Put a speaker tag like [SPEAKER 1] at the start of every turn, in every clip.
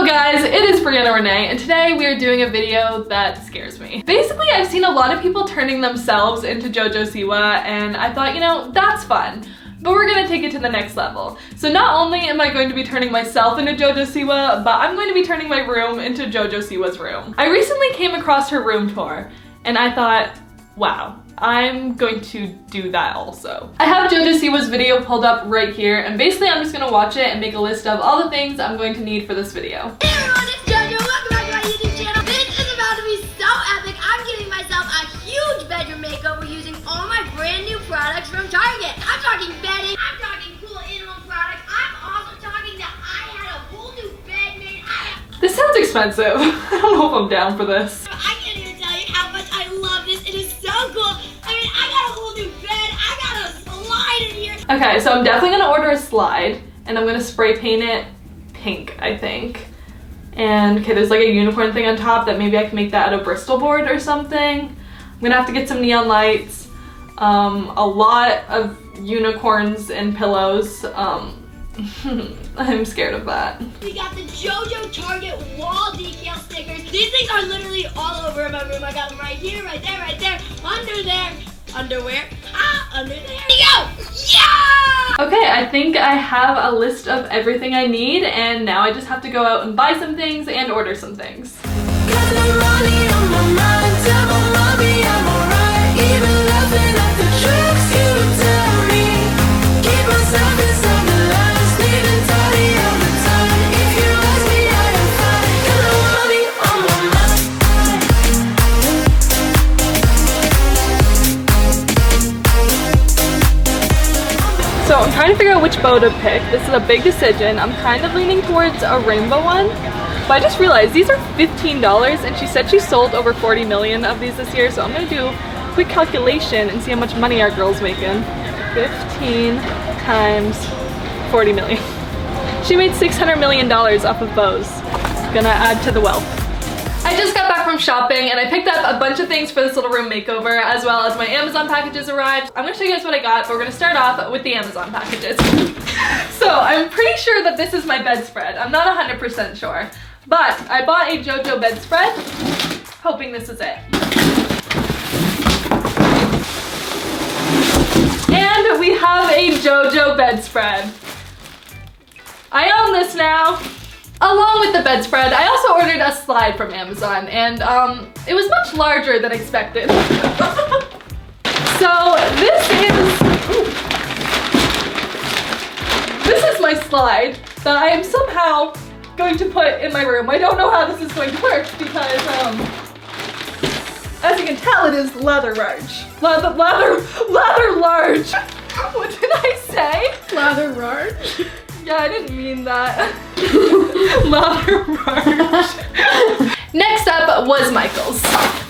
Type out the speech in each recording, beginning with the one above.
[SPEAKER 1] guys, it is Brianna Renee, and today we are doing a video that scares me. Basically, I've seen a lot of people turning themselves into JOJO Siwa, and I thought, you know, that's fun. But we're gonna take it to the next level. So not only am I going to be turning myself into JOJO Siwa, but I'm going to be turning my room into JOJO Siwa's room. I recently came across her room tour, and I thought, wow, I'm going to do that also. I have JOJO Siwa's video pulled up right here, and basically I'm just gonna watch it and make a list of all the things I'm going to need for this video.
[SPEAKER 2] Hey everyone, it's JoJo. Welcome back to my YouTube channel. This is about to be so epic. I'm giving myself a huge bedroom makeover using all my brand new products from Target. I'm talking bedding, I'm talking cool in-home products, I'm also talking that I had a whole new bed made.
[SPEAKER 1] This sounds expensive. I don't know if I'm down for this.
[SPEAKER 2] I can't even tell you how much I love this. It is so cool. I mean, I got a whole new bed. I got a slide in here.
[SPEAKER 1] Okay, so I'm definitely gonna order a slide, and I'm gonna spray paint it pink, I think. And okay, there's like a unicorn thing on top that maybe I can make that out of Bristol board or something. I'm gonna have to get some neon lights, a lot of unicorns and pillows. I'm scared of that.
[SPEAKER 2] We got the JoJo Target wall decal stickers. These things are literally all over my room. I got them right here, right there, under there, underwear, under there. There you go! Yeah!
[SPEAKER 1] Okay, I think I have a list of everything I need, and now I just have to go out and buy some things and order some things. So I'm trying to figure out which bow to pick. This is a big decision. I'm kind of leaning towards a rainbow one, but I just realized these are $15, and she said she sold over 40 million of these this year, so I'm gonna do a quick calculation and see how much money our girl's making. 15 times 40 million. She made $600 million off of bows. Gonna add to the wealth. I just got back from shopping and I picked up a bunch of things for this little room makeover, as well as my Amazon packages arrived. I'm gonna show you guys what I got, but we're gonna start off with the Amazon packages. So I'm pretty sure that this is my bedspread. I'm not 100% sure, but I bought a JoJo bedspread, hoping this is it. And we have a JoJo bedspread. I own this now. Along with the bedspread, I also ordered a slide from Amazon, and it was much larger than expected. So this is my slide that I am somehow going to put in my room. I don't know how this is going to work because as you can tell, it is lather large. Lather large. What did I say?
[SPEAKER 3] Lather large?
[SPEAKER 1] Yeah, I didn't mean that. Lather large. Next up was Michael's.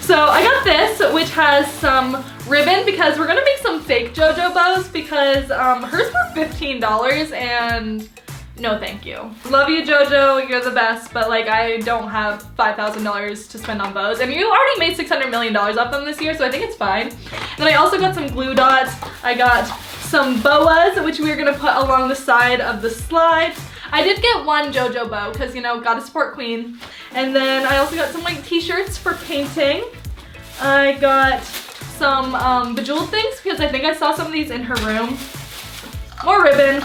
[SPEAKER 1] So I got this, which has some ribbon because we're gonna make some fake JoJo bows because hers were $15 and no thank you. Love you, JoJo, you're the best, but like I don't have $5,000 to spend on bows, and you already made $600 million off them this year, so I think it's fine. And then I also got some glue dots. I got some boas, which we're gonna put along the side of the slide. I did get one JoJo bow because, you know, gotta support Queen. And then I also got some like t-shirts for painting. I got some bejeweled things because I think I saw some of these in her room. More ribbon.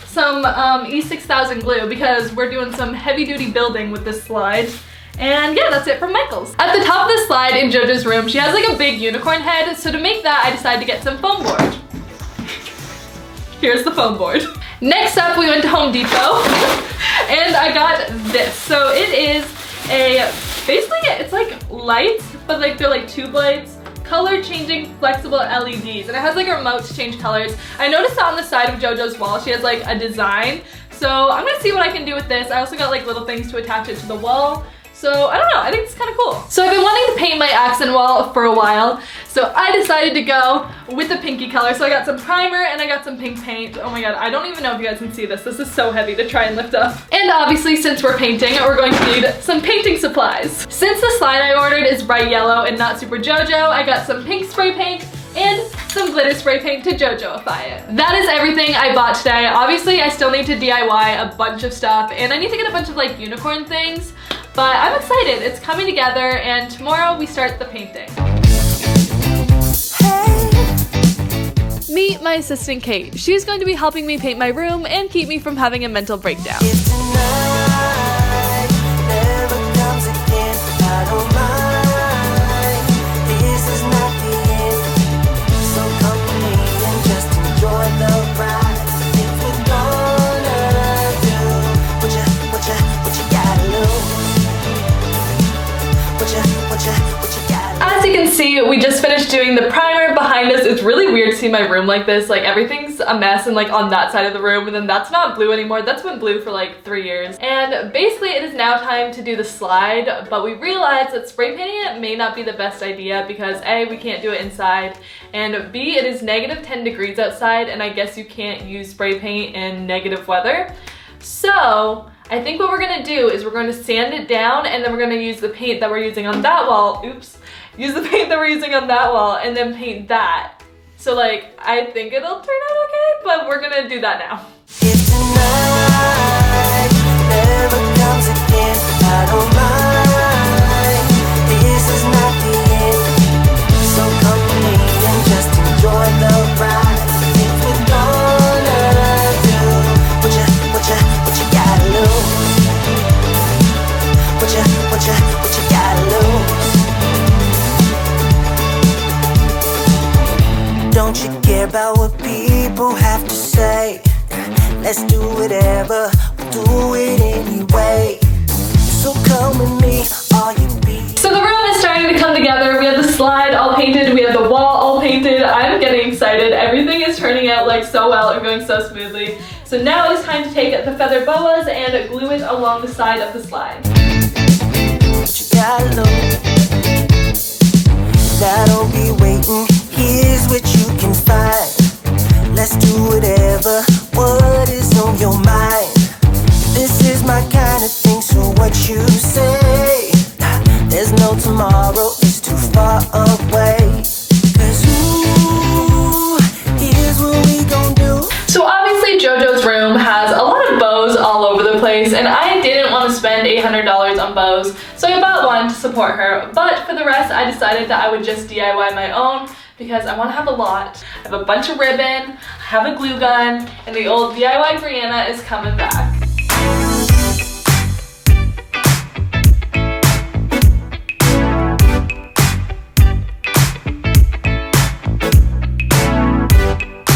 [SPEAKER 1] Some E6000 glue because we're doing some heavy duty building with this slide. And yeah, that's it from Michael's. At the top of the slide in JoJo's room, she has like a big unicorn head. So to make that, I decided to get some foam board. Here's the foam board. Next up, we went to Home Depot and I got this. So it is basically it's like lights, but like they're like tube lights. Color changing flexible LEDs, and it has like a remote to change colors. I noticed that on the side of JoJo's wall she has like a design, so I'm gonna see what I can do with this. I also got like little things to attach it to the wall. So I don't know, I think it's kind of cool. So I've been wanting to paint my accent wall for a while, so I decided to go with the pinky color. So I got some primer and I got some pink paint. Oh my god, I don't even know if you guys can see this. This is so heavy to try and lift up. And obviously, since we're painting, we're going to need some painting supplies. Since the slide I ordered is bright yellow and not super JoJo, I got some pink spray paint, and some glitter spray paint to JoJoify it. That is everything I bought today. Obviously, I still need to DIY a bunch of stuff, and I need to get a bunch of like unicorn things, but I'm excited. It's coming together, and tomorrow we start the painting. Meet my assistant Kate. She's going to be helping me paint my room and keep me from having a mental breakdown. As you can see, we just finished doing the primer behind us. It's really weird to see my room like this. Like everything's a mess and like on that side of the room, and then that's not blue anymore. That's been blue for like 3 years. And basically it is now time to do the slide, but we realized that spray painting it may not be the best idea because A, we can't do it inside, and B, it is negative 10 degrees outside, and I guess you can't use spray paint in negative weather. So I think what we're gonna do is we're going to sand it down, and then we're gonna use the paint that we're using on that wall. Use the paint that we're using on that wall and then paint that. So like, I think it'll turn out okay, but we're gonna do that now.
[SPEAKER 3] If tonight never comes again, I don't mind. This is not the end. So come with me and just enjoy the ride. If we're gonna do what you gotta lose. What you gotta lose. Don't you care about what people have to say? Let's do whatever, we'll do it anyway. So come with me, all you be.
[SPEAKER 1] So the room is starting to come together. We have the slide all painted, we have the wall all painted. I'm getting excited. Everything is turning out like so well and going so smoothly. So now it is time to take the feather boas and glue it along the side of the slide.
[SPEAKER 3] What you gotta know, now don't be waiting. Here's what you can find. Let's do whatever, what is on your mind. This is my kind of thing, so what you say? There's no tomorrow, it's too far away. 'Cause ooh, here's what we gon' do.
[SPEAKER 1] So obviously JoJo's room has a lot of bows all over the place, and I didn't want to spend $800 on bows, so I bought one to support her. But for the rest, I decided that I would just DIY my own, because I want to have a lot. I have a bunch of ribbon, I have a glue gun, and the old DIY Brianna is coming back.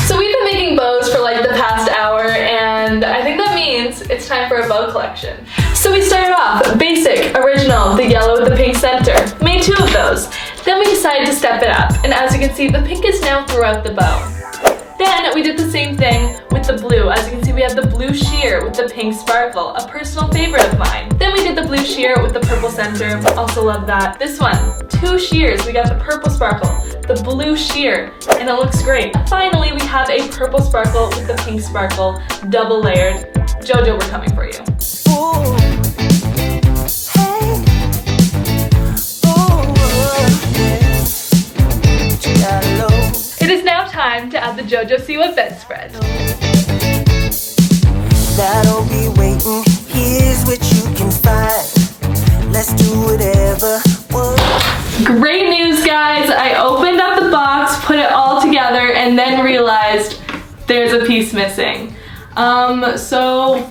[SPEAKER 1] So we've been making bows for like the past hour, and I think that means it's time for a bow collection. So we started off basic, original, the yellow with the pink center. Made 2 of those. Then we decided to step it up, and as you can see, the pink is now throughout the bow. Then we did the same thing with the blue. As you can see, we have the blue sheer with the pink sparkle, a personal favorite of mine. Then we did the blue sheer with the purple center, also love that. This one, 2 sheers. We got the purple sparkle, the blue sheer, and it looks great. Finally, we have a purple sparkle with the pink sparkle, double layered. JoJo, we're coming for you.
[SPEAKER 3] Ooh.
[SPEAKER 1] It is now time to add the JOJO Siwa bedspread.
[SPEAKER 3] Now don't be waiting, here's what you can find. Let's do whatever.
[SPEAKER 1] Great news, guys. I opened up the box, put it all together, and then realized there's a piece missing. So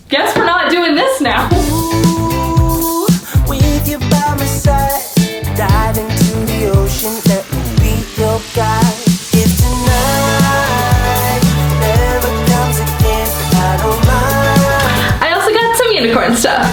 [SPEAKER 1] guess we're not doing this now.
[SPEAKER 3] Ooh, with you by my side, dive into the ocean, let me be your guide. If tonight never comes again, I don't mind.
[SPEAKER 1] I also got some unicorn stuff.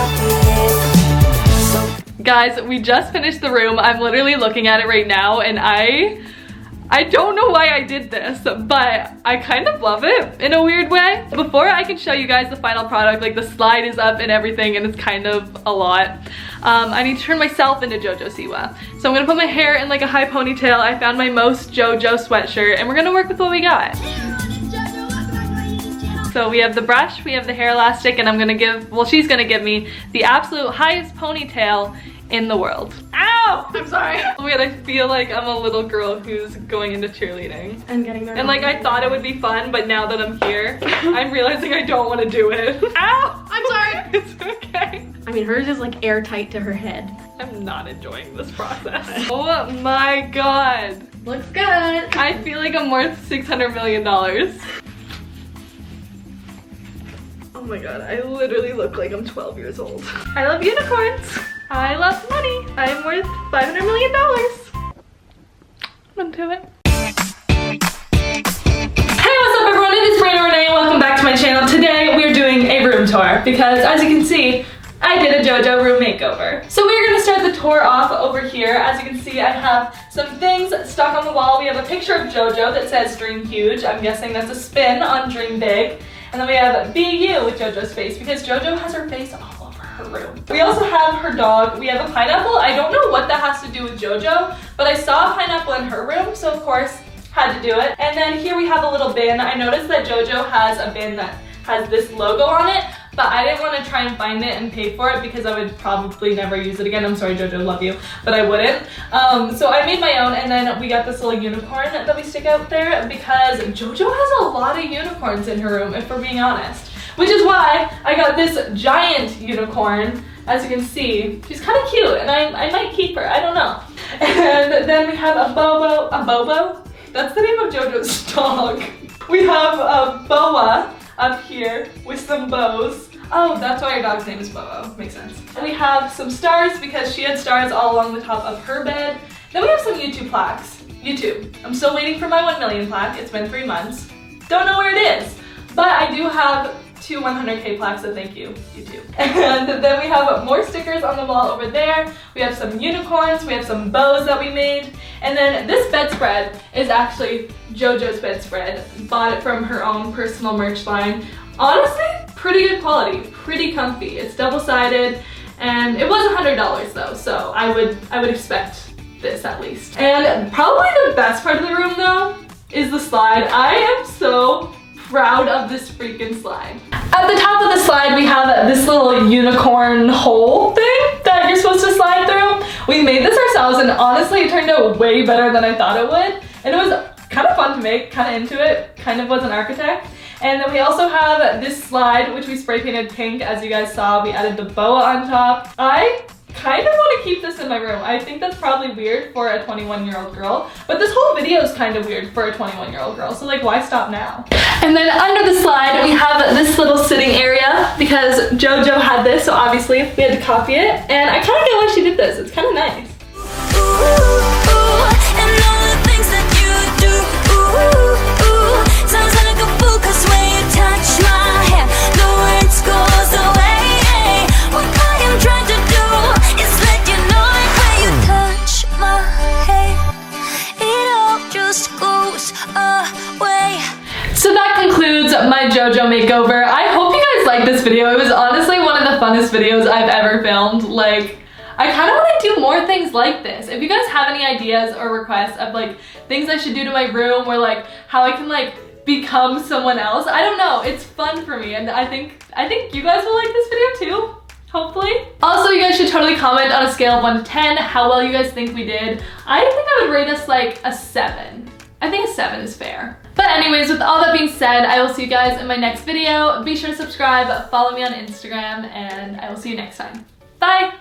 [SPEAKER 1] Guys, we just finished the room. I'm literally looking at it right now, and I don't know why I did this, but I kind of love it in a weird way. Before I can show you guys the final product, like the slide is up and everything, and it's kind of a lot. I need to turn myself into JoJo Siwa. So I'm gonna put my hair in like a high ponytail. I found my most JoJo sweatshirt, and we're gonna work with what we got. So we have the brush, we have the hair elastic, and I'm gonna give, well, she's gonna give me the absolute highest ponytail in the world. Ow! I'm sorry. Wait, I feel like I'm a little girl who's going into cheerleading.
[SPEAKER 4] And getting there.
[SPEAKER 1] And like I thought it would be fun, but now that I'm here, I'm realizing I don't want to do it. Ow!
[SPEAKER 4] I'm sorry.
[SPEAKER 1] It's okay.
[SPEAKER 4] I mean, hers is like airtight to her head.
[SPEAKER 1] I'm not enjoying this process. Oh my god.
[SPEAKER 4] Looks good.
[SPEAKER 1] I feel like I'm worth $600 million. Oh my god, I literally look like I'm 12 years old. I love unicorns. I love money. I'm worth $500 million. I'm into it. Hey, what's up everyone? It is Brianna and Renee. Welcome back to my channel. Today we are doing a room tour because as you can see, I did a JoJo room makeover. So we're gonna start the tour off over here. As you can see, I have some things stuck on the wall. We have a picture of JoJo that says Dream Huge. I'm guessing that's a spin on Dream Big. And then we have Be You with JoJo's face because JoJo has her face all over her room. We also have her dog. We have a pineapple. I don't know what that has to do with JoJo, but I saw a pineapple in her room, so of course had to do it. And then here we have a little bin. I noticed that JoJo has a bin that has this logo on it, but I didn't want to try and find it and pay for it because I would probably never use it again. I'm sorry, JoJo, love you, but I wouldn't. So I made my own, and then we got this little unicorn that we stick out there because JoJo has a lot of unicorns in her room, if we're being honest. Which is why I got this giant unicorn. As you can see, she's kind of cute, and I might keep her, I don't know. And then we have a Bobo? That's the name of JoJo's dog. We have a Boa up here with some bows. Oh, that's why your dog's name is Bobo. Makes sense. We have some stars because she had stars all along the top of her bed. Then we have some YouTube plaques. YouTube. I'm still waiting for my 1 million plaque. It's been 3 months. Don't know where it is. But I do have 2 100K plaques, so thank you, YouTube. And then we have more stickers on the wall over there. We have some unicorns. We have some bows that we made. And then this bedspread is actually JoJo's bedspread. Bought it from her own personal merch line. Honestly, pretty good quality, pretty comfy. It's double-sided, and it was $100 though, so I would expect this at least. And probably the best part of the room though is the slide. I am so proud of this freaking slide. At the top of the slide, we have this little unicorn hole thing that you're supposed to slide through. We made this ourselves, and honestly, it turned out way better than I thought it would. And it was kind of fun to make, kind of into it, kind of was an architect. And then we also have this slide, which we spray painted pink. As you guys saw, we added the boa on top. I kind of want to keep this in my room. I think that's probably weird for a 21-year-old girl, but this whole video is kind of weird for a 21-year-old girl, so like why stop now? And then under the slide we have this little sitting area because JoJo had this, so obviously we had to copy it, and I kind of get why she did this. It's kind of nice. So that concludes my JoJo makeover. I hope you guys liked this video. It was honestly one of the funnest videos I've ever filmed. Like, I kind of want to do more things like this. If you guys have any ideas or requests of like things I should do to my room or like how I can like become someone else, I don't know. It's fun for me, and I think you guys will like this video too. Hopefully. Also, you guys should totally comment on a scale of 1 to 10 how well you guys think we did. I think I would rate us like a 7. I think a 7 is fair. But anyways, with all that being said, I will see you guys in my next video. Be sure to subscribe, follow me on Instagram, and I will see you next time. Bye!